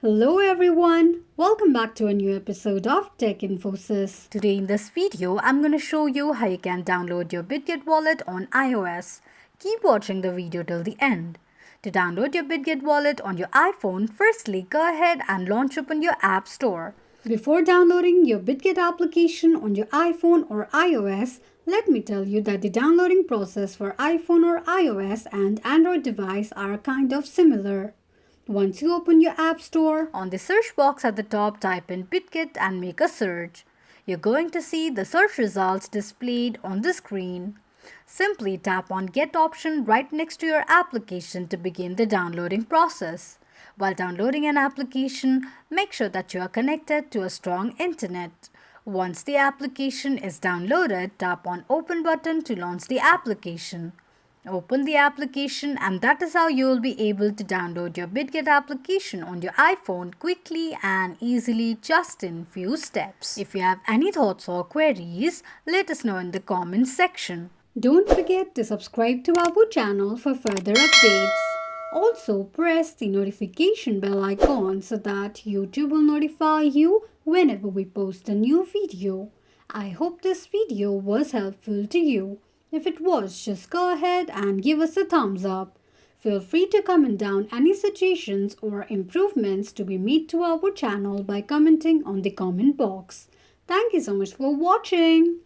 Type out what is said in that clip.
Hello everyone, welcome back to a new episode of Tech Infosys. Today in this video, I'm going to show you how you can download your Bitget wallet on iOS. Keep watching the video till the end. To download your Bitget wallet on your iPhone, firstly go ahead and launch open your App Store. Before downloading your Bitget application on your iPhone or iOS, let me tell you that the downloading process for iPhone or iOS and Android device are kind of similar. Once you open your App Store, on the search box at the top, type in Bitget and make a search. You're going to see the search results displayed on the screen. Simply tap on Get option right next to your application to begin the downloading process. While downloading an application, make sure that you are connected to a strong internet. Once the application is downloaded, tap on Open button to launch the application. Open the application and that is how you will be able to download your Bitget application on your iPhone quickly and easily just in few steps. If you have any thoughts or queries, let us know in the comments section. Don't forget to subscribe to our channel for further updates. Also press the notification bell icon so that YouTube will notify you whenever we post a new video. I hope this video was helpful to you. If it was, just go ahead and give us a thumbs up. Feel free to comment down any suggestions or improvements to be made to our channel by commenting on the comment box. Thank you so much for watching.